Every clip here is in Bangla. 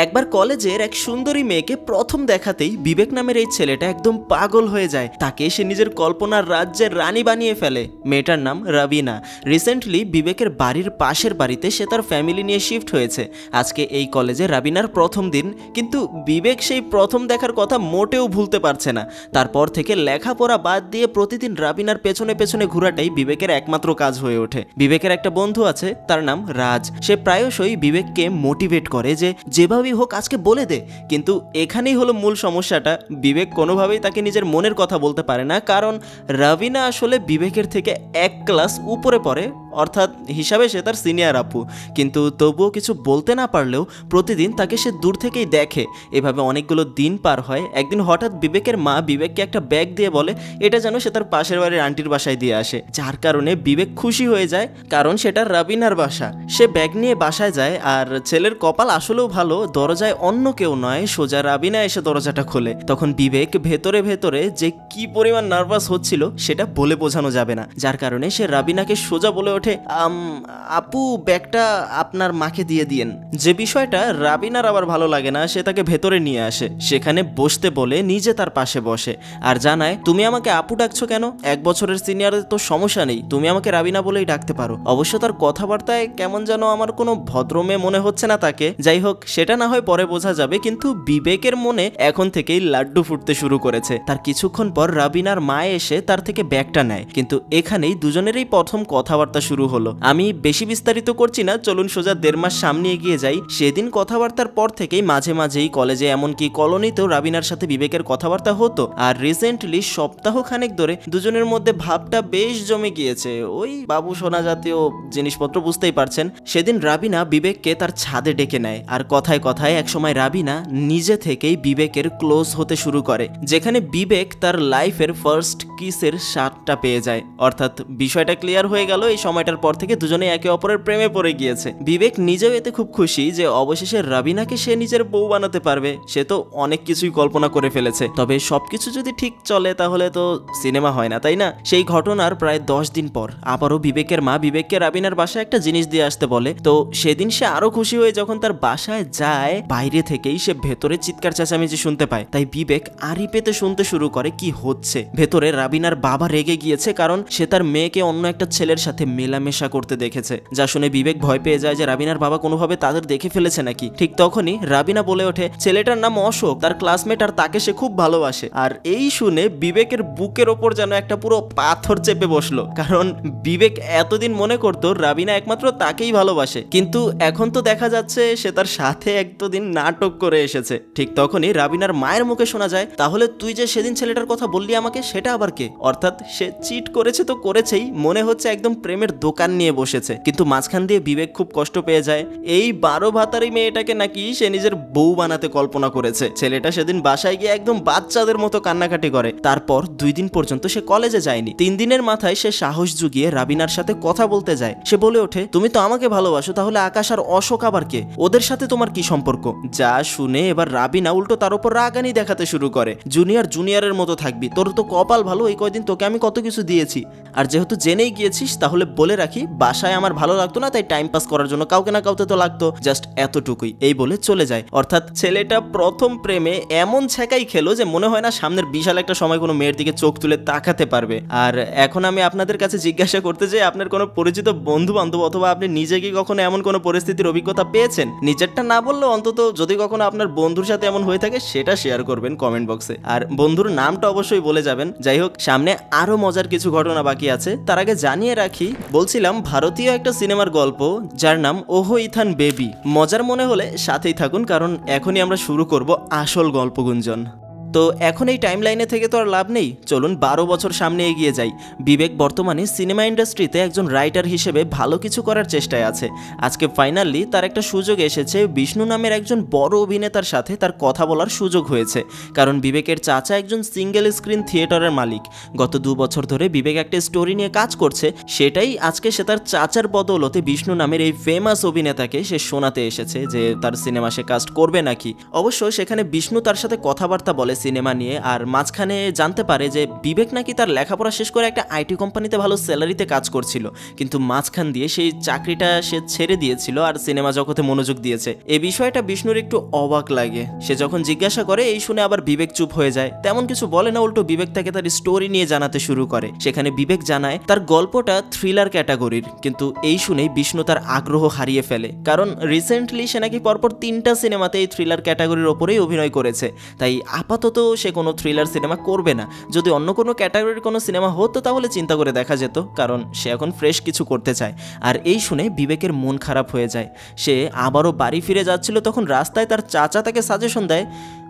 একবার কলেজের এক সুন্দরী মেয়েকে প্রথম দেখাতেই বিবেক নামের এই ছেলেটা একদম পাগল হয়ে যায়। তাকে সে নিজের কল্পনার রাজ্যের রানী বানিয়ে ফেলে। মেয়েটার নাম রাবিনা। রিসেন্টলি বিবেকের বাড়ির পাশের বাড়িতে সে তার ফ্যামিলি নিয়ে শিফট হয়েছে। আজকে এই কলেজে রাবিনার প্রথম দিন, কিন্তু বিবেক সেই প্রথম দেখার কথা মোটেও ভুলতে পারছে না। তারপর থেকে লেখাপড়া বাদ দিয়ে প্রতিদিন রাবিনার পেছনে পেছনে ঘোরাটাই বিবেকের একমাত্র কাজ হয়ে ওঠে। বিবেকের একটা বন্ধু আছে, তার নাম রাজ। সে প্রায়শই বিবেককে মোটিভেট করে যে যেভাবেই হোক আজকে বলে দে। কিন্তু এখানেই হলো মূল সমস্যাটা, বিবেক কোনোভাবেই তাকে নিজের মনের কথা বলতে পারে না, কারণ রাবিনা আসলে বিবেকের থেকে এক ক্লাস উপরে পড়ে, অর্থাৎ হিসাবে সে তার সিনিয়র আপু। কিন্তু তবুও কিছু বলতে না পারলেও প্রতিদিন তাকে সে দূর থেকেই দেখে। এভাবে অনেকগুলো দিন পার হয়। একদিন হঠাৎ বিবেকের মা বিবেককে একটা ব্যাগ দিয়ে বলে এটা যেন সে তার পাশের বাড়ির আন্টির বাসায় দিয়ে আসে, যার কারণে বিবেক খুশি হয়ে যায়, কারণ সেটা রাবিনার বাসা। সে ব্যাগ নিয়ে বাসায় যায়, আর ছেলের কপাল আসলেও ভালো, দরজায় অন্য কেউ নয়, সোজা রাবিনা এসে দরজাটা খোলে। তখন বিবেক ভেতরে ভেতরে যে কি পরিমাণ নার্ভাস হচ্ছিল সেটা বলে বোঝানো যাবে না, যার কারণে সে রাবিনাকে সোজা বলে ওঠে, আপু ব্যাগটা আপনার মাকে দিয়ে দিয়েন। যে বিষয়টা রাবিনার আবার ভালো লাগে না, সে তাকে ভেতরে নিয়ে আসে, সেখানে বসতে বলে নিজে তার পাশে বসে, আর জানায় তুমি আমাকে আপু ডাকছো কেন? 1 বছরের সিনিয়রের তো সমস্যা নেই, তুমি আমাকে রাবিনা বলেই ডাকতে পারো। অবশ্য তার কথাবার্তায় কেমন যেন আমার কোনো ভদ্রমে মনে হচ্ছে না তাকে। যাই হোক, সেটা না হয় পরে বোঝা যাবে, কিন্তু বিবেকের মনে এখন থেকেই লাড্ডু ফুটতে শুরু করেছে। তার কিছুক্ষণ পর রাবিনার মা এসে তার থেকে ব্যাগটা নেয়, কিন্তু এখানেই দুজনেরই প্রথম কথাবার্তা শুরু হলো। আমি বেশি বিস্তারিত করছি না, চলুন সোজা 1.5 মাস সামনে এগিয়ে যাই। সেদিন কথাবার্তার পর থেকেই মাঝে মাঝেই কলেজে এমনকি কলোনিতেও রাবিনার সাথে বিবেকের কথাবার্তা হতো। আর রিসেন্টলি সপ্তাহ খানেক ধরে দুজনের মধ্যে ভাবটা বেশ জমে গিয়েছে, ওই বাবু সোনা জাতীয় জিনিসপত্র, বুঝতেই পারছেন। সেদিন রাবিনা বিবেককে তার ছাদে ডেকে নেয়, আর কথায় কথায় একসময় রাবিনা নিজে থেকেই বিবেকের ক্লোজ হতে শুরু করে, যেখানে বিবেক তার লাইফের ফার্স্ট কিসের স্বাদটা পেয়ে যায়। অর্থাৎ বিষয়টা ক্লিয়ার হয়ে গেল, এই সময়টার পর থেকে দুজনে একে অপরের প্রেমে পড়ে গিয়েছে। বিবেক নিজেও এতে খুব খুশি যে অবশেষে রাবিনাকে সে নিজের বউ বানাতে পারবে। সে তো অনেক কিছুই কল্পনা করে ফেলেছে, তবে সবকিছু যদি ঠিক চলে তাহলে তো সিনেমা হয় না, তাই না? সেই ঘটনার প্রায় 10 দিন পর আবারও বিবেকের মা বিবেককে রাবিনার বাসায় একটা জিনিস দিয়ে আসতে বলে। তো সেদিন সে আরো খুশি হয়ে যখন তার বাসায় যায়, বাইরে থেকেই সে ভেতরে চিৎকার চেঁচামেচি শুনতে পায়। তাই বিবেক আড়ি পেতে শুনতে শুরু করে কি হচ্ছে। ভেতরে রাবিনার বাবা রেগে গিয়েছে, কারণ সে তার মেয়েকে অন্য একটা ছেলের সাথে মেলামেশা করতে দেখেছে, যা শুনে বিবেক ভয় পেয়ে যায় যে রাবিনার বাবা কোনোভাবে তাদের দেখে ফেলেছে নাকি। ঠিক তখনই রাবিনা বলে ওঠে ছেলেটার নাম অশোক, তার ক্লাসমেট, আর তাকে সে খুব ভালোবাসে। আর এই শুনে বিবেকের বুকের ওপর যেন একটা পুরো পাথর চেপে বসলো, কারণ বিবেক এতদিন মনে করতো রাবিনা একমাত্র তাকেই ভালোবাসে, কিন্তু এখন তো দেখা যাচ্ছে সে তার সাথে একদিন নাটক করে এসেছে। ঠিক তখনই রাবিনার মায়ের মুখে শোনা যায়, তাহলে তুই যে সেদিন ছেলেটার কথা বললি আমাকে, সেটা আবার কে? অর্থাৎ সে চিট করেছে তো করেছেই, মনে হচ্ছে একদম প্রেমের দোকান নিয়ে বসেছে। কিন্তু মাঝখান দিয়ে বিবেক খুব কষ্ট পেয়ে যায়, এই 12 ভাতারি মেয়েটাকে নাকি সে নিজের বউ বানাতে কল্পনা করেছে। ছেলেটা সেদিন বাসায় গিয়ে একদম বাচ্চাদের মতো কান্নাকাটি করে। তারপর 2 দিন পর্যন্ত সে কলেজে যায়নি। 3 দিনের মাথায় সে সাহস জুগিয়ে রাবিনার সাথে কথা বলতে যায়। সে বলে ওঠে তুমি তো আমাকে ভালোবাসো, তাহলে আকাশ আর অশোক আবার কে? ওদের সাথে তোমার কি সম্পর্ক? যা শুনে এবার রাবিনা উল্টো তার উপর রাগানি দেখাতে শুরু করে, জুনিয়রের মতো থাকবি, তোর তো কপাল ভালো, এই কয়দিন তোকে আমি কত কিছু দিয়েছি। আর যেহেতু জেনেই গিয়েছিস, তাহলে বলে রাখি বাসায় আমার ভালো লাগতো না, তাই টাইম পাস করার জন্য কাউকে না কাউকে তো লাগতো, জাস্ট এতটুকুই। এই বলে চলে যায়। অর্থাৎ ছেলেটা প্রথম প্রেমে এমন ছ্যাঁকাই খেলো যে মনে হয় না সামনের বিশাল একটা সময় কোনো মেয়ের দিকে চোখ তুলে তাকাতে পারবে। আর এখন আমি আপনাদের কাছে জিজ্ঞাসা করতে চাই, আপনার কোনো পরিচিত বন্ধু বান্ধব অথবা আপনি নিজে কি কখনো এমন কোনো পরিস্থিতির অভিজ্ঞতা পেয়েছেন? নিজেরটা না বললেও অন্তত যদি কখনো আপনার বন্ধুর সাথে এমন হয়ে থাকে সেটা শেয়ার করবেন কমেন্ট বক্সে, আর বন্ধুর নামটা অবশ্যই বলে যাবেন। যাই হোক, সামনে আরো মজার কিছু ঘটনা বাকি আছে, তার আগে জানিয়ে রাখি, বলছিলাম ভারতীয় একটা সিনেমার গল্প যার নাম ওহো ইথান বেবি। মজার মনে হলে সাথেই থাকুন, কারণ এখনই আমরা শুরু করব আসল গল্প গুঞ্জন। তো এখন এই টাইম লাইনে থেকে তো আর লাভ নেই, চলুন 12 বছর সামনে এগিয়ে যাই। বিবেক বর্তমানে সিনেমা ইন্ডাস্ট্রিতে একজন রাইটার হিসেবে ভালো কিছু করার চেষ্টায় আছে। আজকে ফাইনালি তার একটা সুযোগ এসেছে, বিষ্ণু নামের একজন বড় অভিনেতার সাথে তার কথা বলার সুযোগ হয়েছে, কারণ বিবেকের চাচা একজন সিঙ্গেল স্ক্রিন থিয়েটারের মালিক। গত 2 বছর ধরে বিবেক একটা স্টোরি নিয়ে কাজ করছে, সেটাই আজকে সে তার চাচার বদৌলতে বিষ্ণু নামের এই ফেমাস অভিনেতাকে সে শোনাতে এসেছে যে তার সিনেমা সে কাস্ট করবে নাকি। অবশ্য সেখানে বিষ্ণু তার সাথে কথাবার্তা বলে সিনেমা নিয়ে, আর মাঝখানে জানতে পারে যে বিবেক নাকি তার লেখাপড়া শেষ করে একটা আইটি কোম্পানিতে ভালো স্যালারিতে কাজ করছিল, কিন্তু মাঝখান দিয়ে সেই চাকরিটা সে ছেড়ে দিয়েছিল আর সিনেমা জগতে মনোযোগ দিয়েছে। এই বিষয়টা বিষ্ণুর একটু অবাক লাগে। সে যখন জিজ্ঞাসা করে এই শুনে আবার বিবেক চুপ হয়ে যায়, তেমন কিছু বলে না, উল্টো বিবেক তাকে তার স্টোরি নিয়ে জানাতে শুরু করে। সেখানে বিবেক জানায় তার গল্পটা থ্রিলার ক্যাটাগরির, কিন্তু এই শুনেই বিষ্ণু তার আগ্রহ হারিয়ে ফেলে, কারণ রিসেন্টলি সে নাকি পরপর 3টা সিনেমাতে এই থ্রিলার ক্যাটাগরির ওপরেই অভিনয় করেছে। তাই আপাতত সে কোনো থ্রিলার সিনেমা করবে না। যদি অন্য কোনো ক্যাটাগরির কোনো সিনেমা হতো তাহলে চিন্তা করে দেখা যেত, কারণ সে এখন ফ্রেশ কিছু করতে চায়। আর এই শুনে বিবেকের মন খারাপ হয়ে যায়। সে আবারও বাড়ি ফিরে যাচ্ছিল, তখন রাস্তায় তার চাচা তাকে সাজেশন দেয়,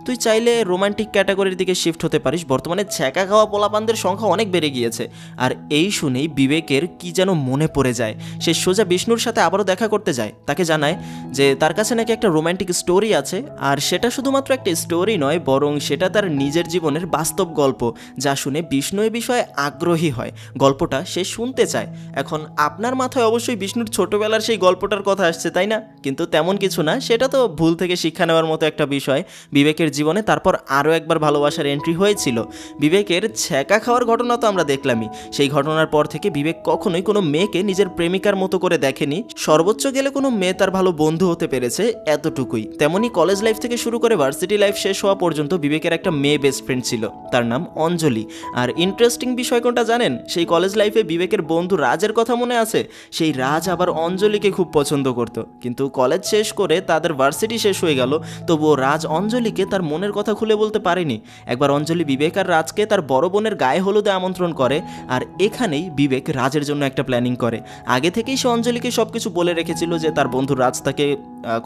তুই চাইলে রোমান্টিক ক্যাটাগরির দিকে শিফট হতে পারিস, বর্তমানে ছ্যাঁকা খাওয়া পোলাপানদের সংখ্যা অনেক বেড়ে গিয়েছে। আর এই শুনেই বিবেকের কি যেন মনে পড়ে যায়। সে সোজা বিষ্ণুর সাথে আবারও দেখা করতে যায়, তাকে জানায় যে তার কাছে নাকি একটা রোমান্টিক স্টোরি আছে, আর সেটা শুধুমাত্র একটা স্টোরি নয়, বরং সেটা তার নিজের জীবনের বাস্তব গল্প। যা শুনে বিষ্ণু এ বিষয়ে আগ্রহী হয়, গল্পটা সে শুনতে চায়। এখন আপনার মাথায় অবশ্যই বিষ্ণুর ছোটবেলার সেই গল্পটার কথা আসছে, তাই না? কিন্তু তেমন কিছু না, সেটা তো ভুল থেকে শিক্ষা নেওয়ার মতো একটা বিষয়। বিবেকের জীবনে তারপর আরও একবার ভালোবাসার এন্ট্রি হয়েছিল। বিবেকের ছ্যাঁকা খাওয়ার ঘটনা তো আমরা দেখলামই। সেই ঘটনার পর থেকে বিবেক কখনোই কোনো মেয়েকে নিজের প্রেমিকার মতো করে দেখেনি। সর্বোচ্চ গেলে কোনো মেয়ে তার ভালো বন্ধু হতে পেরেছে, এতটুকুই। তেমনি কলেজ লাইফ থেকে শুরু করে ভার্সিটি লাইফ শেষ হওয়া পর্যন্ত বিবেকের একটা মেয়ে বেস্ট ফ্রেন্ড ছিল, তার নাম অঞ্জলি। আর ইন্টারেস্টিং বিষয় কোনটা জানেন? সেই কলেজ লাইফে বিবেকের বন্ধু রাজের কথা মনে আছে? সেই রাজ আবার অঞ্জলিকে খুব পছন্দ করত, কিন্তু কলেজ শেষ করে তাদের ভার্সিটি শেষ হয়ে গেল, তবুও রাজ অঞ্জলিকে তার মনের কথা খুলে বলতে পারেনি। একবার অঞ্জলি বিবেক আর রাজকে তার বড় বোনের গায়ে হলুদে আমন্ত্রণ করে, আর এখানেই বিবেক রাজের জন্য একটা প্ল্যানিং করে। আগে থেকেই সে অঞ্জলিকে সবকিছু বলে রেখেছিল যে তার বন্ধু রাজ তাকে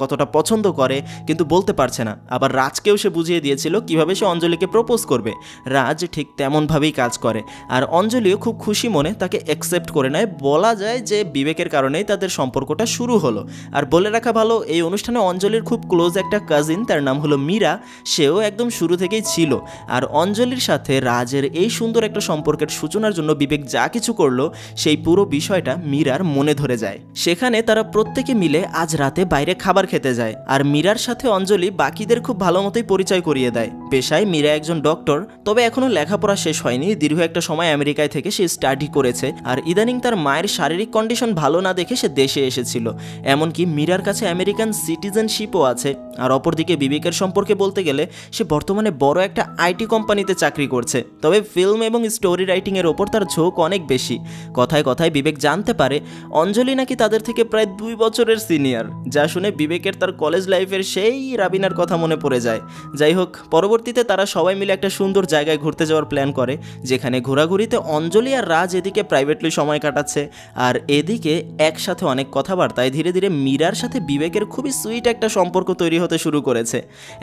কতটা পছন্দ করে, কিন্তু বলতে পারছে না। আবার রাজকেও সে বুঝিয়ে দিয়েছিল কিভাবে সে অঞ্জলিকে প্রপোজ করবে। রাজ ঠিক তেমনভাবেই কাজ করে, আর অঞ্জলিও খুব খুশি মনে তাকে অ্যাকসেপ্ট করে নেয়। বলা যায় যে বিবেকের কারণেই তাদের সম্পর্কটা শুরু হলো। আর বলে রাখা ভালো, এই অনুষ্ঠানে অঞ্জলির খুব ক্লোজ একটা কাজিন, তার নাম হলো মীরা, সেও একদম শুরু থেকেই ছিল। আর অঞ্জলির সাথে রাজের এই সুন্দর একটা সম্পর্কের সূচনার জন্য বিবেক যা কিছু করলো, সেই পুরো বিষয়টা মীরার মনে ধরে যায়। সেখানে তারা প্রত্যেকে মিলে আজ রাতে বাইরে খাবার খেতে যায়, আর মীরার সাথে অঞ্জলি বাকিদের খুব ভালো মতোই পরিচয় করিয়ে দেয়। পেশায় মীরা একজন ডক্টর, তবে এখনো লেখাপড়া শেষ হয়নি। দীর্ঘ একটা সময় আমেরিকায় থেকে সে স্টাডি করেছে, আর ইদানিং তার মায়ের শারীরিক কন্ডিশন ভালো না দেখে সে দেশে এসেছিল। এমনকি মীরার কাছে আমেরিকান সিটিজেনশিপও আছে। আর অপরদিকে বিবেকের সম্পর্কে বলতে গেলে সে বর্তমানে বড় একটা আইটি কোম্পানিতে চাকরি করছে, তবে ফিল্ম এবং স্টোরি রাইটিংয়ের ওপর তার ঝোঁক অনেক বেশি। কথায় কথায় বিবেক জানতে পারে অঞ্জলি নাকি তাদের থেকে প্রায় 2 বছরের সিনিয়র, যা শুনে বিবেকের তার কলেজ লাইফের সেই রাবিনার কথা মনে পড়ে যায়। যাই হোক, পরবর্তীতে তারা সবাই মিলে একটা সুন্দর জায়গায় ঘুরতে যাওয়ার প্ল্যান করে, যেখানে ঘোরাঘুরিতে অঞ্জলি আর রাজ এদিকে প্রাইভেটলি সময় কাটাচ্ছে, আর এদিকে একসাথে অনেক কথাবার্তায় ধীরে ধীরে মীরার সাথে বিবেকের খুবই সুইট একটা সম্পর্ক তৈরি হতে শুরু করেছে।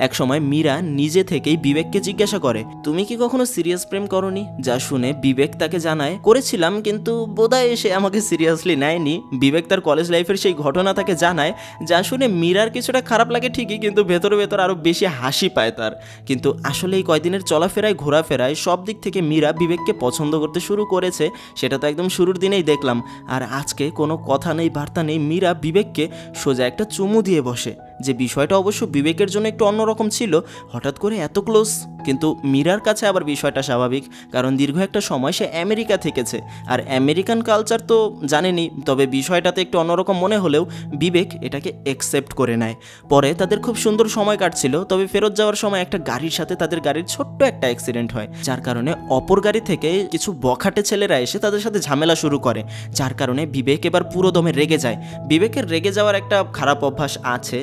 একসময় মীরা নিজে থেকেই বিবেককে জিজ্ঞাসা করে, তুমি কি কখনো সিরিয়াস প্রেম করনি? যা শুনে বিবেক তাকে জানায়, করেছিলাম, কিন্তু বোধহয় সে আমাকে সিরিয়াসলি নেয়নি। বিবেক তার কলেজ লাইফের সেই ঘটনা তাকে জানায়, যা শুনে মীরার কিছুটা খারাপ লাগে ঠিকই, কিন্তু ভেতরে ভেতর আরও বেশি হাসি পায় তার। কিন্তু আসলে এই কয়দিনের চলাফেরায় ঘোরাফেরায় সব দিক থেকে মীরা বিবেককে পছন্দ করতে শুরু করেছে, সেটা তো একদম শুরুর দিনেই দেখলাম। আর আজকে কোনো কথা নেই বার্তা নেই, মীরা বিবেককে সোজা একটা চুমু দিয়ে বসে। যে বিষয়টা অবশ্য বিবেকের জন্য একটু অন্যরকম ছিল, হঠাৎ করে এত ক্লোজ। কিন্তু মীরার কাছে আবার বিষয়টা স্বাভাবিক, কারণ দীর্ঘ একটা সময় সে আমেরিকা থেকেছে, আর আমেরিকান কালচার তো জানেনি। তবে বিষয়টাতে একটু অন্যরকম মনে হলেও বিবেক এটাকে অ্যাকসেপ্ট করে নেয়। পরে তাদের খুব সুন্দর সময় কাটছিল, তবে ফেরত যাওয়ার সময় একটা গাড়ির সাথে তাদের গাড়ির ছোট্ট একটা অ্যাক্সিডেন্ট হয়, যার কারণে অপর গাড়ি থেকে কিছু বখাটে ছেলেরা এসে তাদের সাথে ঝামেলা শুরু করে, যার কারণে বিবেক এবার পুরো দমে রেগে যায়। বিবেকের রেগে যাওয়ার একটা খারাপ অভ্যাস আছে,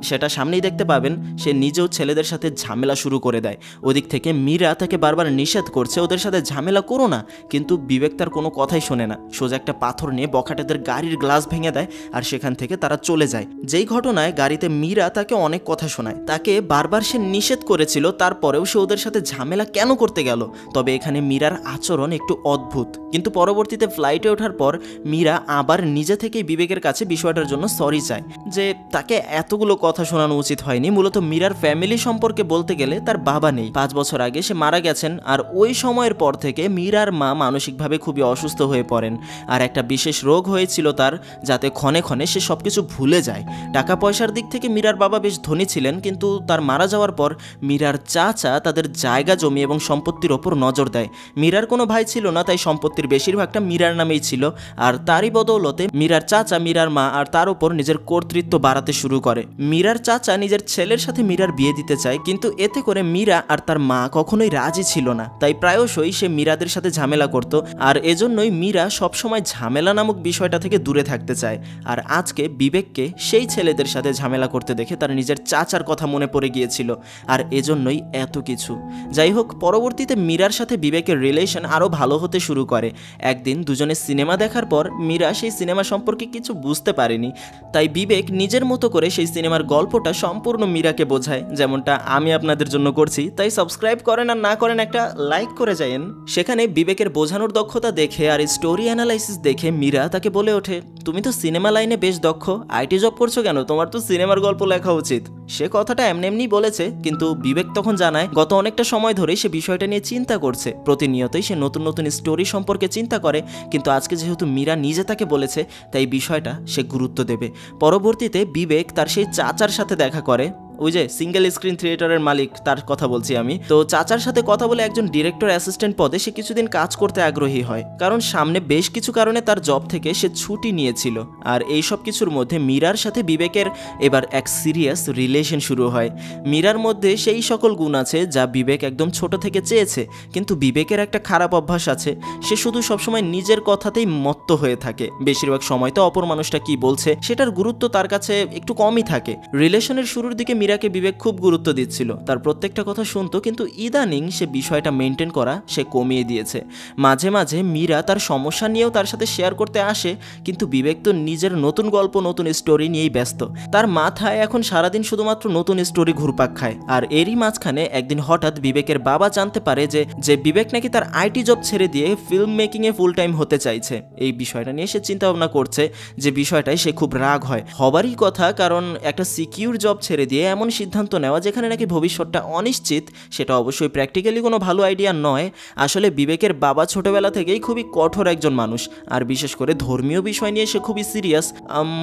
সেটা সামনেই দেখতে পাবেন। সে নিজেও ছেলেদের সাথে ঝামেলা শুরু করে দেয়। ওদিক থেকে মীরা তাকে বারবার নিষেধ করছে, ওদের সাথে ঝামেলা করো না, কিন্তু বিবেক তার কোনো কথাই শোনে না। সোজা একটা পাথর নিয়ে বখাটেদের গাড়ির গ্লাস ভেঙে দেয়, আর সেখান থেকে তারা চলে যায়। যেই ঘটনায় গাড়িতে মীরা তাকে অনেক কথা শোনায়, তাকে বারবার সে নিষেধ করেছিল, তারপরেও সে ওদের সাথে ঝামেলা কেন করতে গেল। তবে এখানে মীরার আচরণ একটু অদ্ভুত। কিন্তু পরবর্তীতে ফ্লাইটে ওঠার পর মীরা আবার নিজে থেকেই বিবেকের কাছে বিষয়টার জন্য সরি চায় যে তাকে এতগুলো কথা শোনানো উচিত হয়নি। মূলত মীরার ফ্যামিলি সম্পর্কে বলতে গেলে তার বাবা নেই, 5 বছর আগে সে মারা গেছেন। আর ওই সময়ের পর থেকে মীরার মা মানসিকভাবে খুবই অসুস্থ হয়ে পড়েন, আর একটা বিশেষ রোগ হয়েছিল তার, যাতে ক্ষণে ক্ষণে সে সবকিছু ভুলে যায়। টাকা পয়সার দিক থেকে মীরার বাবা বেশ ধনী ছিলেন, কিন্তু তার মারা যাওয়ার পর মীরার চাচা তাদের জায়গা জমি এবং সম্পত্তির ওপর নজর দেয়। মীরার কোনো ভাই ছিল না, তাই সম্পত্তির বেশিরভাগটা মীরার নামেই ছিল। আর তারই বদৌলতে মীরার চাচা মীরার মা আর তার উপর নিজের কর্তৃত্ব বাড়াতে শুরু করে। মীরার চাচা নিজের ছেলের সাথে মীরার বিয়ে দিতে চায়, কিন্তু এতে করে মীরা আর তার মা কখনোই রাজি ছিল না। তাই প্রায়শই সে মীরাদের সাথে ঝামেলা করত, আর এজন্যই মীরা সবসময় ঝামেলা নামক বিষয়টা থেকে দূরে থাকতে চায়। আর আজকে বিবেককে সেই ছেলেদের সাথে ঝামেলা করতে দেখে তার নিজের চাচার কথা মনে পড়ে গিয়েছিল, আর এজন্যই এত কিছু। যাই হোক, পরবর্তীতে মীরার সাথে বিবেকের রিলেশন আরও ভালো হতে শুরু করে। একদিন দুজনে সিনেমা দেখার পর মীরা সেই সিনেমা সম্পর্কে কিছু বুঝতে পারেনি, তাই বিবেক নিজের মতো করে সেই সিনেমার গল্পটা সম্পূর্ণ মীরাকে বোঝায়, যেমনটা আমি আপনাদের জন্য করছি। তাই সাবস্ক্রাইব করেন আর না করেন একটা লাইক করে যায়েন। সেখানে বিবেকের বোঝানোর দক্ষতা দেখে আর স্টোরি অ্যানালাইসিস দেখে মীরা তাকে বলে ওঠে, তুমি তো সিনেমা লাইনে বেশ দক্ষ, আইটি জব করছো কেন? তোমার তো সিনেমার গল্প লেখা উচিত। সে কথাটা এমনি বলেছে, কিন্তু বিবেক তখন জানায় গত অনেকটা সময় ধরেই সে বিষয়টা নিয়ে চিন্তা করছে। প্রতিনিয়তই সে নতুন নতুন স্টোরি সম্পর্কে চিন্তা করে, কিন্তু আজকে যেহেতু মীরা নিজে তাকে বলেছে, তাই বিষয়টা সে গুরুত্ব দেবে। পরবর্তীতে বিবেক তার সেই চাচার সাথে দেখা করে, ওই যে সিঙ্গেল স্ক্রিন থিয়েটারের মালিক, তার কথা বলছি আমি। তো চাচার সাথে কথা বলে একজন ডিরেক্টর অ্যাসিস্ট্যান্ট পদে সে কিছুদিন কাজ করতে আগ্রহী হয়, কারণ সামনে বেশ কিছু কারণে তার জব থেকে সে ছুটি নিয়েছিল। আর এই সব কিছুর মধ্যে মীরার সাথে বিবেকের এবার এক সিরিয়াস রিলেশন শুরু হয়। মীরার মধ্যে সেই সকল গুণ আছে যা বিবেক একদম ছোট থেকে চেয়েছে, কিন্তু বিবেকের একটা খারাপ অভ্যাস আছে, সে শুধু সবসময় নিজের কথাতেই মত্ত হয়ে থাকে। বেশিরভাগ সময় তো অপর মানুষটা কি বলছে সেটার গুরুত্ব তার কাছে একটু কমই থাকে। রিলেশনের শুরুর দিকে মীরাকে বিবেক খুব গুরুত্ব দিচ্ছিল, তার প্রত্যেকটা কথা শুনতো, কিন্তু ইদানিং সে বিষয়টা মেনটেন করা সে কমিয়ে দিয়েছে। মাঝে মাঝে মীরা তার সমস্যা নিয়েও তার সাথে শেয়ার করতে আসে, কিন্তু বিবেক তো নিজের নতুন গল্প নতুন স্টোরি নিয়েই ব্যস্ত। তার মাথায় এখন সারাদিন শুধুমাত্র নতুন স্টোরি ঘুরপাক খায়। আর এরই মাঝখানে একদিন হঠাৎ বিবেকের বাবা জানতে পারে যে বিবেক নাকি তার আইটি জব ছেড়ে দিয়ে ফিল্ম মেকিংয়ে ফুল টাইম হতে চাইছে। এই বিষয়টা নিয়ে সে চিন্তা ভাবনা করছে, যে বিষয়টায় সে খুব রাগ হয়। হবারই কথা, কারণ একটা সিকিউর জব ছেড়ে দিয়ে এমন সিদ্ধান্ত নেওয়া যেখানে নাকি ভবিষ্যৎটা অনিশ্চিত, সেটা অবশ্যই প্র্যাকটিক্যালি কোনো ভালো আইডিয়া নয়। আসলে বিবেকের বাবা ছোটবেলা থেকেই খুবই কঠোর একজন মানুষ, আর বিশেষ করে ধর্মীয় বিষয় নিয়ে সে খুবই সিরিয়াস।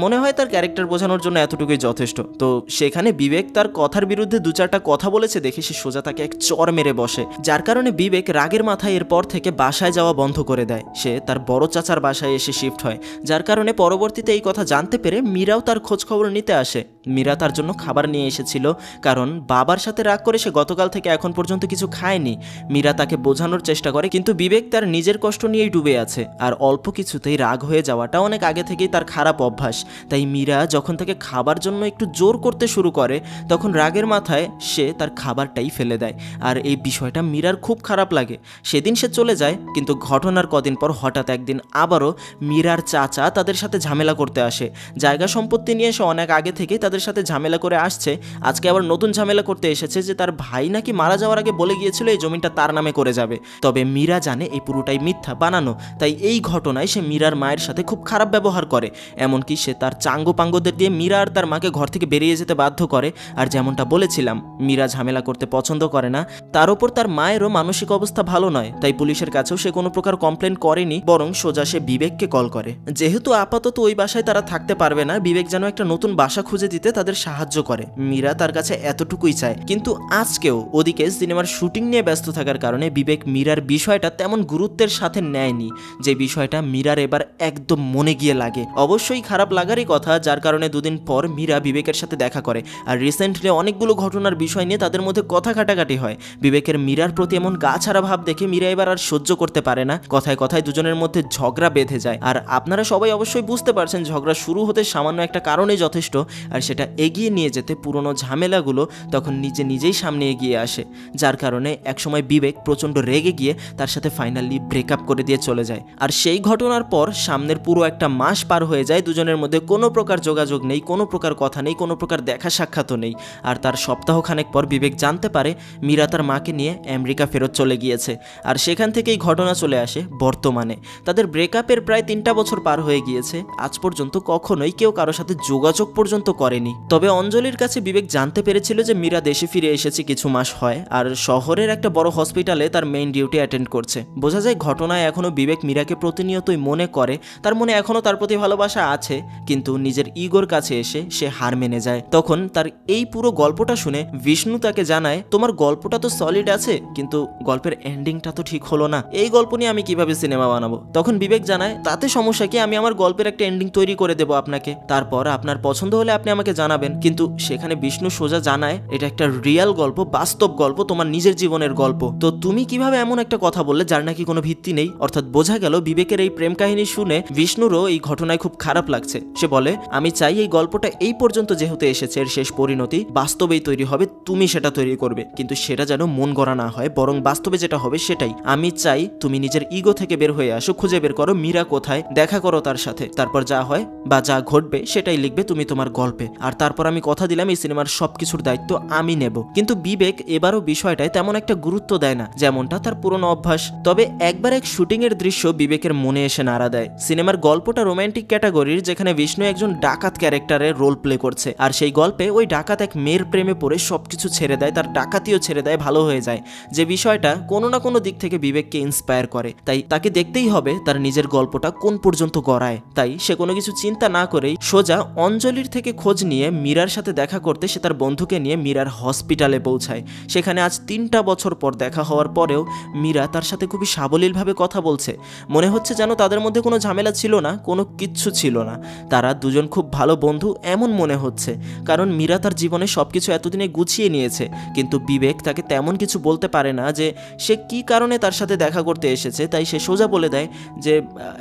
মনে হয় তার ক্যারেক্টার বোঝানোর জন্য এতটুকুই যথেষ্ট। তো সেখানে বিবেক তার কথার বিরুদ্ধে 2-4টা কথা বলেছে দেখে সে সোজা তাকে এক চর মেরে বসে, যার কারণে বিবেক রাগের মাথায় এরপর থেকে বাসায় যাওয়া বন্ধ করে দেয়। সে তার বড় চাচার বাসায় এসে শিফট হয়, যার কারণে পরবর্তীতে এই কথা জানতে পেরে মীরাও তার খোঁজ খবর নিতে আসে। মীরা তার জন্য খাবার নিয়ে এসেছিল, কারণ বাবার সাথে রাগ করে সে গতকাল থেকে এখন পর্যন্ত কিছু খায়নি। মীরা তাকে বোঝানোর চেষ্টা করে, কিন্তু বিবেক তার নিজের কষ্ট নিয়েই ডুবে আছে। আর অল্প কিছুতেই রাগ হয়ে যাওয়াটা অনেক আগে থেকেই তার খারাপ অভ্যাস। তাই মীরা যখন তাকে খাবার জন্য একটু জোর করতে শুরু করে, তখন রাগের মাথায় সে তার খাবারটাই ফেলে দেয়। আর এই বিষয়টা মীরার খুব খারাপ লাগে। সেদিন সে চলে যায়, কিন্তু ঘটনার কদিন পর হঠাৎ একদিন আবারও মীরার চাচা তাদের সাথে ঝামেলা করতে আসে। জায়গা সম্পত্তি নিয়ে সে অনেক আগে থেকেই তাদের সাথে ঝামেলা করে আসছে। আজকে আবার নতুন ঝামেলা করতে এসেছে যে তার ভাই নাকি মারা যাওয়ার আগে বলে গিয়েছিল এই জমিটা তার নামে করে যাবে। তবে মীরা জানে এই পুরোটাই মিথ্যা, বানানো। তাই এই ঘটনায় সে মীরার মায়ের সাথে খুব খারাপ ব্যবহার করে। এমনকি সে তার চাঙ্গো পাঙ্গোদের দিয়ে মীরা আর তার মাকে ঘর থেকে বেরিয়ে যেতে বাধ্য করে। আর যেমনটা বলেছিলাম, মীরা ঝামেলা করতে পছন্দ করে না, তার উপর তার মায়েরও মানসিক অবস্থা ভালো নয়। তাই পুলিশের কাছেও সে কোনো প্রকার কমপ্লেন করেনি, বরং সোজা সে বিবেককে কল করে। যেহেতু আপাতত ওই বাসায় তারা থাকতে পারবে না, বিবেক যেন একটা নতুন বাসা খুঁজে দিতে তাদের সাহায্য করে। মীরা তার কাছে এতটুকুই চায়। কিন্তু আজকেও ওদিকে সিনেমার শুটিং নিয়ে ব্যস্ত থাকার কারণে বিবেক মীরার বিষয়টা তেমন গুরুত্বের সাথে নেয়নি, যে বিষয়টা মীরার এবার একদম মনে গিয়ে লাগে। অবশ্যই খারাপ লাগারই কথা, যার কারণে দুদিন পর মীরা বিবেকের সাথে দেখা করে। আর রিসেন্টলি অনেকগুলো ঘটনার বিষয় নিয়ে তাদের মধ্যে কথা কাটাকাটি হয়। বিবেকের মীরার প্রতি এমন গা ছাড়া ভাব দেখে মীরা এবার আর সহ্য করতে পারে না। কথায় কথায় দুজনের মধ্যে ঝগড়া বেঁধে যায়। আর আপনারা সবাই অবশ্যই বুঝতে পারছেন ঝগড়া শুরু হতে সামান্য একটা কারণে যথেষ্ট, আর সেটা এগিয়ে নিয়ে যেতে পুরনো পুরনো ঝামেলাগুলো তখন নিজেই সামনে এগিয়ে আসে, যার কারণে একসময় বিবেক প্রচণ্ড রেগে গিয়ে তার সাথে ফাইনালি ব্রেকআপ করে দিয়ে চলে যায়। আর সেই ঘটনার পর সামনের পুরো একটা মাস পার হয়ে যায়, দুজনের মধ্যে কোনো প্রকার যোগাযোগ নেই, কোনো প্রকার কথা নেই, কোনো প্রকার দেখা সাক্ষাৎও নেই। আর তার সপ্তাহখানেক পর বিবেক জানতে পারে মীরা তার মাকে নিয়ে আমেরিকা ফেরত চলে গিয়েছে। আর সেখান থেকেই ঘটনা চলে আসে বর্তমানে। তাদের ব্রেকআপের প্রায় 3টা বছর পার হয়ে গিয়েছে, আজ পর্যন্ত কখনোই কেউ কারোর সাথে যোগাযোগ পর্যন্ত করেনি। তবে অঞ্জলির কাছে বিবেক জানতে পেরেছিল যে মীরা দেশে ফিরে এসেছে কিছু মাস হয়, আর শহরের একটা বড় হসপিটালে তার মেইন ডিউটি অ্যাটেন্ড করছে। বোঝা যায় ঘটনায় এখনও বিবেক মীরাকে প্রতিনিয়তই মনে করে, তার মনে এখনও তার প্রতি ভালোবাসা আছে, কিন্তু নিজের ইগোর কাছে এসে সে হার মেনে যায়। তখন তার এই পুরো গল্পটা শুনে বিষ্ণু তাকে জানায়, তোমার গল্পটা তো সলিড আছে, কিন্তু গল্পের এন্ডিংটা তো ঠিক হলো না, এই গল্প নিয়ে আমি কিভাবে সিনেমা বানাবো? তখন বিবেক জানায়, তাতে সমস্যা কি, আমি আমার গল্পের একটা এন্ডিং তৈরি করে দেবো আপনাকে, তারপর আপনার পছন্দ হলে আপনি আমাকে জানাবেন। কিন্তু সেখানে বিষ্ণু সোজা জানায়, এটা একটা রিয়েল গল্প, বাস্তব গল্প, তোমার নিজের জীবনের গল্প, তো তুমি কিভাবে এমন একটা কথা বললে যার নাকি কোনো ভিত্তি নেই? অর্থাৎ বোঝা গেল বিবেকের এই প্রেম কাহিনী শুনে বিষ্ণুরও এই ঘটনায় খুব খারাপ লাগছে। সে বলে, আমি চাই এই গল্পটা এই পর্যন্ত যেহেতু এসেছে এর শেষ পরিণতি বাস্তবেই তৈরি হবে, তুমি সেটা তৈরি করবে, কিন্তু সেটা যেন মন গড়া না হয়, বরং বাস্তবে যেটা হবে সেটাই। আমি চাই তুমি নিজের ইগো থেকে বের হয়ে আসো, খুঁজে বের করো মীরা কোথায়, দেখা করো তার সাথে, তারপর যা হয় বা যা ঘটবে সেটাই লিখবে তুমি তোমার গল্পে। আর তারপর আমি কথা দিলাম এই সিনেমার সবকিছুর দায়িত্ব আমি নেব। কিন্তু বিবেক এবারও বিষয়টায় তেমন একটা গুরুত্ব দেয় না, যেমনটা তার পুরনো অভ্যাস। তবে একবার এক শুটিং এর দৃশ্য বিবেকের মনে এসে নাড়া দেয়। সিনেমার গল্পটা রোমান্টিক ক্যাটাগরির, যেখানে বিষ্ণু একজন ডাকাত ক্যারেক্টারের রোল প্লে করছে, আর সেই গল্পে ওই ডাকাত এক মেয়ের প্রেমে পড়ে সবকিছু ছেড়ে দেয়, তার ডাকাতিও ছেড়ে দেয়, ভালো হয়ে যায়, যে বিষয়টা কোনো না কোনো দিক থেকে বিবেককে ইন্সপায়ার করে। তাই তাকে দেখতেই হবে তার নিজের গল্পটা কোন পর্যন্ত গড়ায়। তাই সে কোনো কিছু চিন্তা না করেই সোজা অঞ্জলির থেকে খোঁজ নিয়ে মীরার সাথে দেখা করতে সে তার বন্ধুকে নিয়ে মীরার হসপিটালে পৌঁছায়। সেখানে আজ 3টা বছর পর দেখা হওয়ার পরেও মীরা তার সাথে খুবই সাবলীলভাবে কথা বলছে। মনে হচ্ছে যেন তাদের মধ্যে কোনো ঝামেলা ছিল না, কোনো কিচ্ছু ছিল না, তারা দুজন খুব ভালো বন্ধু এমন মনে হচ্ছে। কারণ মীরা তার জীবনে সবকিছু এতদিনে গুছিয়ে নিয়েছে, কিন্তু বিবেক তাকে তেমন কিছু বলতে পারে না যে সে কি কারণে তার সাথে দেখা করতে এসেছে। তাই সে সোজা বলে দেয় যে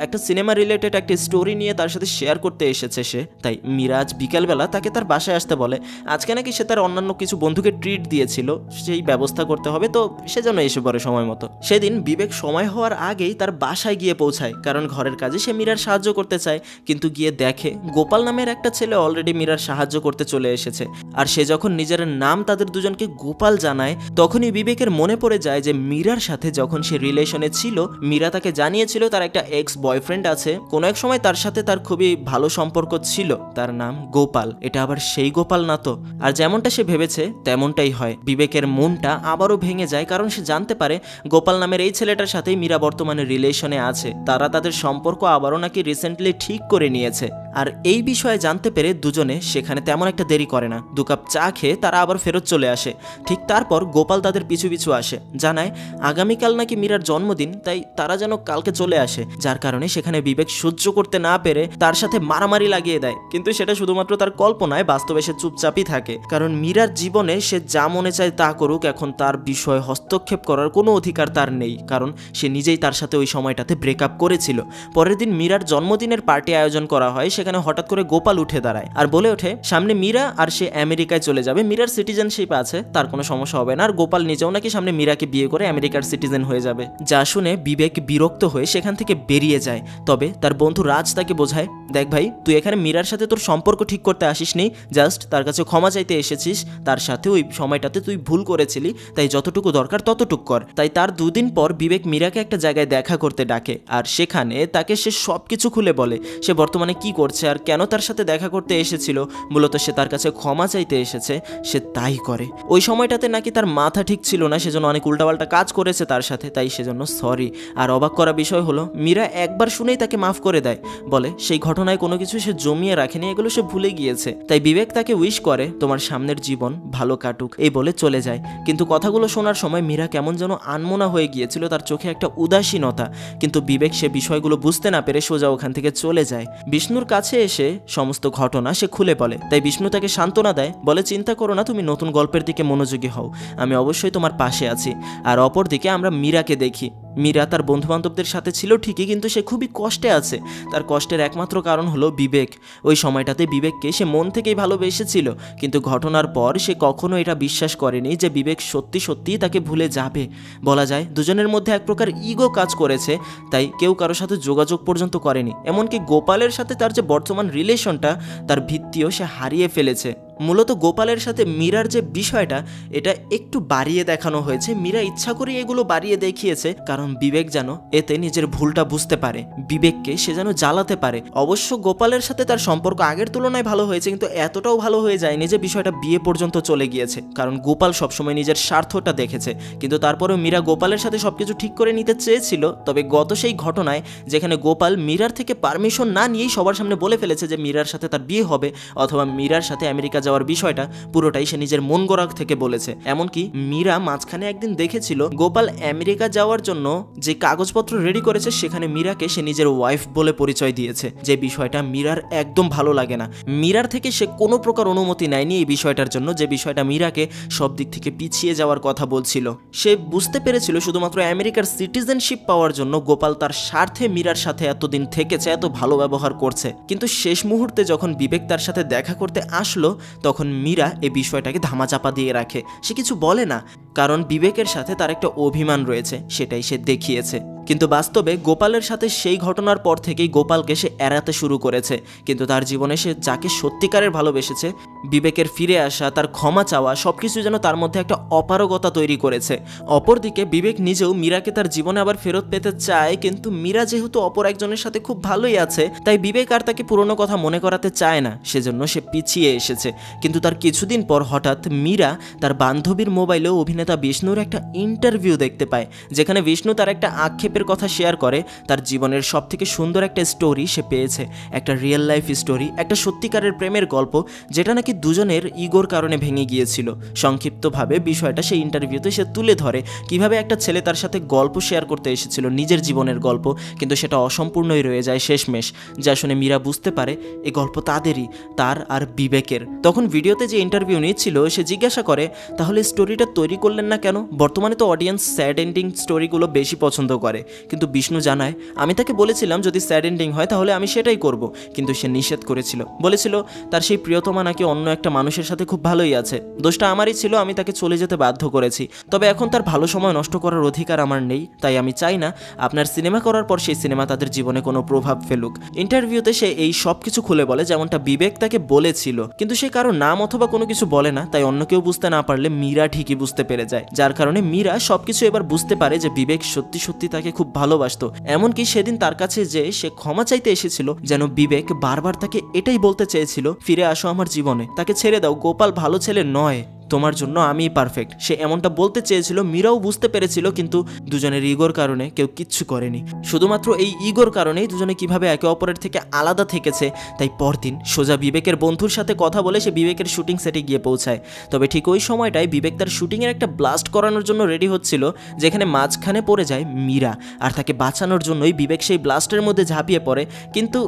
একটা সিনেমা রিলেটেড একটা স্টোরি নিয়ে তার সাথে শেয়ার করতে এসেছে সে। তাই মীরা আজ বিকালবেলা তাকে তার বাসায় আসতে বলে। আজকে নাকি সে তার অন্যান্য কিছু বন্ধুকে ট্রিট দিয়েছিল, সেই ব্যবস্থা করতে হবে, তো সেজন্য এসে পড়ে সময় মতো। সেদিন বিবেক সময় হওয়ার আগেই তার বাসায় গিয়ে পৌঁছায়, কারণ ঘরের কাজে সে মীরার সাহায্য করতে চায়। কিন্তু গিয়ে দেখে গোপাল নামের একটা ছেলে অলরেডি মীরার সাহায্য করতে চলে এসেছে। আর সে যখন নিজের নাম তাদের দুজনকে গোপাল জানায়, তখনই বিবেকের মনে পড়ে যায় যে মীরার সাথে যখন সে রিলেশনে ছিল, মীরা তাকে জানিয়েছিল তার একটা এক্স বয়ফ্রেন্ড আছে, কোনো এক সময় তার সাথে তার খুবই ভালো সম্পর্ক ছিল, তার নাম গোপাল। এটা আবার সেই গোপাল না তো? আর যেমনটা সে ভেবেছে তেমনটাই হয়। বিবেকের মনটা আবারও ভেঙে যায়, কারণ সে জানতে পারে গোপাল নামের এই ছেলেটার সাথেই মীরা বর্তমানে রিলেশনে আছে, তারা তাদের সম্পর্ক আবারও নাকি রিসেন্টলি ঠিক করে নিয়েছে। আর এই বিষয়ে জানতে পেরে দুজনে সেখানে তেমন একটা দেরি করে না, 2 কাপ চা খেয়ে তারা আবার ফেরত চলে আসে। ঠিক তারপর গোপাল তাদের পিছু পিছু আসে, জানায় আগামীকাল নাকি মীরার জন্মদিন, তাই তারা যেন কালকে চলে আসে। যার কারণে সেখানে বিবেক সহ্য করতে না পেরে তার সাথে মারামারি লাগিয়ে দেয়। কিন্তু সেটা শুধুমাত্র তার কল্পনায়, বাস্তবে সে চুপচাপই থাকে, কারণ মীরার জীবনে সে যা মনে চায় তা করুক, এখন তার বিষয়ে হস্তক্ষেপ করার কোনো অধিকার তার নেই, কারণ সে নিজেই তার সাথে ওই সময়টাতে ব্রেকআপ করেছিল। পরের দিন মীরার জন্মদিনের পার্টি আয়োজন করা হয়, সেখানে হঠাৎ করে গোপাল উঠে দাঁড়ায় আর বলে ওঠে সামনে মীরা আর সে আমেরিকায় চলে যাবে, মীরার সিটিজেনশিপ আছে, তার কোনো সমস্যা হবে না। আর গোপাল নিজেও নাকি সামনে মীরাকে বিয়ে করে আমেরিকার সিটিজেন হয়ে যাবে। যা শুনে বিবেক বিরক্ত হয়ে সেখান থেকে বেরিয়ে যায়। তবে তার বন্ধু রাজ তাকে বোঝায়, দেখ ভাই, তুই এখানে মীরার সাথে তোর সম্পর্ক ঠিক করতে আসিসনি, জাস্ট তার কাছে ক্ষমা চাইতে এসেছিস, তার সাথে ওই সময়টাতে তুই ভুল করেছিলি, তাই যতটুকু দরকার ততটুকু কর। তাই তার 2 দিন পর বিবেক মীরাকে একটা জায়গায় দেখা করতে ডাকে, আর সেখানে তাকে সে সব কিছু খুলে বলে, সে বর্তমানে কি করছে আর কেন তার সাথে দেখা করতে এসেছিল। মূলত সে তার কাছে ক্ষমা চাইতে এসেছে, সে তাই করে। ওই সময়টাতে নাকি তার মাথা ঠিক ছিল না, সেজন্য অনেক উল্টাপাল্টা কাজ করেছে তার সাথে, তাই সেজন্য সরি। আর অবাক করা বিষয় হলো মীরা একবার শুনেই তাকে মাফ করে দেয়, বলে সেই ঘটনায় কোনো কিছু সে জমিয়ে রাখেনি, এগুলো সে ভুলে গিয়েছে। তাই বিবেক তাকে উইশ করে তোমার সামনের জীবন ভালো কাটুক, এই বলে চলে যায়। কিন্তু কথাগুলো শোনার সময় মীরা কেমন যেন আনমনা হয়ে গিয়েছিল, তার চোখে একটা উদাসীনতা। কিন্তু বিবেক সে বিষয়গুলো বুঝতে না পেরে সোজা ওখান থেকে চলে যায়। বিষ্ণুর কাছে এসে সমস্ত ঘটনা সে খুলে বলে, তাই বিষ্ণু তাকে সান্ত্বনা দেয়, বলে চিন্তা করো না, তুমি নতুন গল্পের দিকে মনোযোগী হও, আমি অবশ্যই তোমার পাশে আছি। আর অপরদিকে আমরা মীরাকে দেখি, মীরা তার বন্ধুবান্ধবদের সাথে ছিল ঠিকই, কিন্তু সে খুবই কষ্টে আছে। তার কষ্টের একমাত্র কারণ হলো বিবেক। ওই সময়টাতে বিবেককে সে মন থেকেই ভালোবেসেছিল, কিন্তু ঘটনার পর সে কখনো এটা বিশ্বাস করেনি যে বিবেক সত্যি সত্যিই তাকে ভুলে যাবে। বলা যায় দুজনের মধ্যে এক প্রকার ইগো কাজ করেছে, তাই কেউ কারোর সাথে যোগাযোগ পর্যন্ত করেনি। এমনকি গোপালের সাথে তার যে বর্তমান রিলেশনটা, তার ভিত্তিও সে হারিয়ে ফেলেছে। মূলত গোপালের সাথে মীরার যে বিষয়টা, এটা একটু বাড়িয়ে দেখানো হয়েছে। মীরা ইচ্ছা করে এগুলো বাড়িয়ে দেখিয়েছে, কারণ বিবেক যেন এতে নিজের ভুলটা বুঝতে পারে, বিবেককে সে যেন জ্বালাতে পারে। অবশ্য গোপালের সাথে তার সম্পর্ক আগের তুলনায় ভালো হয়েছে, কিন্তু এতটাও ভালো হয়ে যায়নি যে বিষয়টা বিয়ে পর্যন্ত চলে গিয়েছে, কারণ গোপাল সবসময় নিজের স্বার্থটা দেখেছে। কিন্তু তারপরেও মীরা গোপালের সাথে সবকিছু ঠিক করে নিতে চেয়েছিল। তবে গত সেই ঘটনায় যেখানে গোপাল মীরার থেকে পারমিশন না নিয়েই সবার সামনে বলে ফেলেছে যে মীরার সাথে তার বিয়ে হবে, অথবা মীরার সাথে আমেরিকা যাওয়ার বিষয়টা পুরোটাই সে নিজের মন গড়া থেকে বলেছে। এমনকি মীরা মাঝখানে একদিন দেখেছিল গোপাল আমেরিকা যাওয়ার জন্য যে কাগজপত্র রেডি করেছে, সেখানে মীরাকে সে নিজের ওয়াইফ বলে পরিচয় দিয়েছে, যে বিষয়টা মীরার একদম ভালো লাগে না। মীরার থেকে সে কোনো প্রকার অনুমতি নেয়নি এই বিষয়টার জন্য, যে বিষয়টা মীরাকে সব দিক থেকে পিছিয়ে যাওয়ার কথা বলছিল। সে বুঝতে পেরেছিল শুধুমাত্র আমেরিকার সিটিজেনশিপ পাওয়ার জন্য গোপাল তার স্বার্থে মীরার সাথে এতদিন থেকেছে, এত ভালো ব্যবহার করছে। কিন্তু শেষ মুহূর্তে যখন বিবেক তার সাথে দেখা করতে আসলো, তখন মীরা এই বিষয়টাকে ধামাচাপা দিয়ে রাখে। সে কিছু বলে না, কারণ বিবেকের সাথে তার একটা অভিমান রয়েছে, সেটাই সে দেখিয়েছে। কিন্তু বাস্তবে গোপালের সাথে সেই ঘটনার পর থেকেই গোপালকে সে এড়াতে শুরু করেছে। কিন্তু তার জীবনে সে যাকে সত্যিকারের ভালোবেসেছে, বিবেকের ফিরে আসা, তার ক্ষমা চাওয়া, সবকিছু যেন তার মধ্যে একটা অপারগতা তৈরি করেছে। অপরদিকে বিবেক নিজেও মীরাকে তার জীবনে আবার ফেরত পেতে চায়, কিন্তু মীরা যেহেতু অপর একজনের সাথে খুব ভালোই আছে, তাই বিবেক আর তাকে পুরনো কথা মনে করাতে চায় না, সেজন্য সে পিছিয়ে এসেছে। কিন্তু তার কিছুদিন পর হঠাৎ মীরা তার বান্ধবীর মোবাইলে অভিনেতা বিষ্ণুর একটা ইন্টারভিউ দেখতে পায়, যেখানে বিষ্ণু তার একটা আক্ষেপ কথা শেয়ার করে। তার জীবনের সবথেকে সুন্দর একটা স্টোরি সে পেয়েছে, একটা রিয়েল লাইফ স্টোরি, একটা সত্যিকারের প্রেমের গল্প, যেটা নাকি দুজনের ইগোর কারণে ভেঙে গিয়েছিল। সংক্ষিপ্তভাবে বিষয়টা সেই ইন্টারভিউতে সে তুলে ধরে, কিভাবে একটা ছেলে তার সাথে গল্প শেয়ার করতে এসেছিল, নিজের জীবনের গল্প, কিন্তু সেটা অসম্পূর্ণই রয়ে যায় শেষমেশ। যা শুনে মীরা বুঝতে পারে এই গল্প তাদেরই, তার আর বিবেকের। তখন ভিডিওতে যে ইন্টারভিউ নিচ্ছিল সে জিজ্ঞাসা করে, তাহলে স্টোরিটা তৈরি করলেন না কেন? বর্তমানে তো অডিয়েন্স স্যাড এন্ডিং স্টোরিগুলো বেশি পছন্দ করে। কিন্তু বিষ্ণু জানায়, আমি তাকে বলেছিলাম যদি স্যাড এন্ডিং হয় তাহলে আমি সেটাই করব, কিন্তু সে নিষেধ করেছিল। বলেছিল তার সেই প্রিয়তমা নাকি অন্য একটা মানুষের সাথে খুব ভালোই আছে, দোষটা আমারই ছিল, আমি তাকে চলে যেতে বাধ্য করেছি। তবে এখন তার ভালো সময় নষ্ট করার অধিকার আমার নেই, তাই আমি চাই না আপনার সিনেমা করার পর সেই সিনেমা তাদের জীবনে কোনো প্রভাব ফেলুক। ইন্টারভিউতে সে এই সব কিছু খুলে বলে, যেমনটা বিবেক তাকে বলেছিল, কিন্তু সে কারো নাম অথবা কোনো কিছু বলে না, তাই অন্য কেউ বুঝতে না পারলে মীরা ঠিকই বুঝতে পেরে যায়। যার কারণে মীরা সবকিছু এবার বুঝতে পারে যে বিবেক সত্যি সত্যি তাকে খুব ভালোবাসতো। এমনকি সেদিন তার কাছে যে সে ক্ষমা চাইতে এসেছিল, যেন বিবেক বারবার তাকে এটাই বলতে চেয়েছিল, ফিরে আসো আমার জীবনে, তাকে ছেড়ে দাও, গোপাল ভালো ছেলে নয়, তোমার জন্য আমিই পারফেক্ট। সে এমনটা বলতে চেয়েছিল, মীরাও বুঝতে পেরেছিল, কিন্তু দুজনের ইগোর কারণে কেউ কিচ্ছু করেনি। শুধুমাত্র এই ইগোর কারণেই দুজনে কিভাবে একে অপরের থেকে আলাদা থেকেছে। তাই পরদিন সোজা বিবেকের বন্ধুর সাথে কথা বলে সে বিবেকের শুটিং সেটে গিয়ে পৌঁছায়। তবে ঠিক ওই সময়টায় বিবেক তার শুটিংয়ের একটা ব্লাস্ট করানোর জন্য রেডি হচ্ছিল, যেখানে মাঝখানে পড়ে যায় মীরা, আর তাকে বাঁচানোর জন্যই বিবেক সেই ব্লাস্টের মধ্যে ঝাঁপিয়ে পড়ে। কিন্তু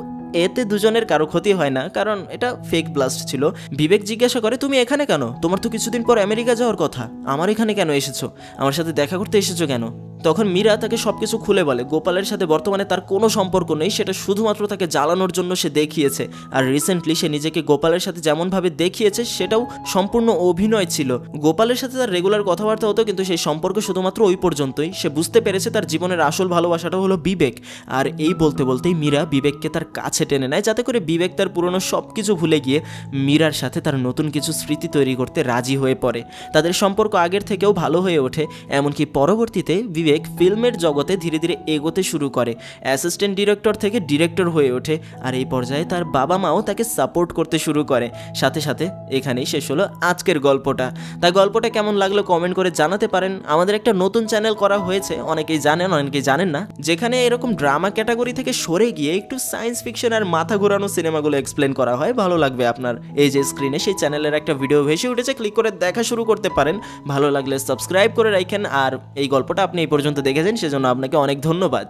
এতে দুজনের কারো ক্ষতি হয় না, কারণ এটা ফেক ব্লাস্ট ছিল। বিবেক জিজ্ঞাসা করে, তুমি এখানে কেন? তোমার তো কিছুদিন পর আমেরিকা যাওয়ার কথা, আমার এখানে কেন এসেছো? আমার সাথে দেখা করতে এসেছো কেন? তখন মীরা তাকে সবকিছু খুলে বলে, গোপালের সাথে বর্তমানে তার কোনো সম্পর্ক নেই, সেটা শুধুমাত্র তাকে জ্বালানোর জন্য সে দেখিয়েছে। আর রিসেন্টলি সে নিজেকে গোপালের সাথে যেমনভাবে দেখিয়েছে সেটাও সম্পূর্ণ অভিনয় ছিল। গোপালের সাথে তার রেগুলার কথাবার্তা হতো, কিন্তু সেই সম্পর্ক শুধুমাত্র ওই পর্যন্তই। সে বুঝতে পেরেছে তার জীবনের আসল ভালোবাসাটা হলো বিবেক। আর এই বলতে বলতেই মীরা বিবেককে তার কাছে টেনে নেয়, যাতে করে বিবেক তার পুরনো সব কিছু ভুলে গিয়ে মীরার সাথে তার নতুন কিছু স্মৃতি তৈরি করতে রাজি হয়ে পড়ে। তাদের সম্পর্ক আগের থেকেও ভালো হয়ে ওঠে। এমনকি পরবর্তীতে বিবেক ফিল্মের জগতে ধীরে ধীরে এগোতে শুরু করে, অ্যাসিস্ট্যান্ট ডিরেক্টর থেকে ডিরেক্টর হয়ে ওঠে। আর এই পর্যায়ে তার বাবা মাও তাকে সাপোর্ট করতে শুরু করে। সাথে সাথে এখানেই শেষ হলো আজকের গল্পটা। তাই গল্পটা কেমন লাগলো কমেন্ট করে জানাতে পারেন। আমাদের একটা নতুন চ্যানেল করা হয়েছে, অনেকেই জানেন অনেকেই জানেন না, যেখানে এরকম ড্রামা ক্যাটাগরি থেকে সরে গিয়ে একটু সায়েন্স ফিকশন আর মাথা ঘোরানো সিনেমাগুলো এক্সপ্লেন করা হয়। ভালো লাগবে আপনার। এই যে স্ক্রিনে সেই চ্যানেলের একটা ভিডিও ভেসে উঠেছে, ক্লিক করে দেখা শুরু করতে পারেন। ভালো লাগলে সাবস্ক্রাইব করে রাখেন। আর এই গল্পটা আপনি এই পর্যন্ত দেখেছেন, সেজন্য আপনাকে অনেক ধন্যবাদ।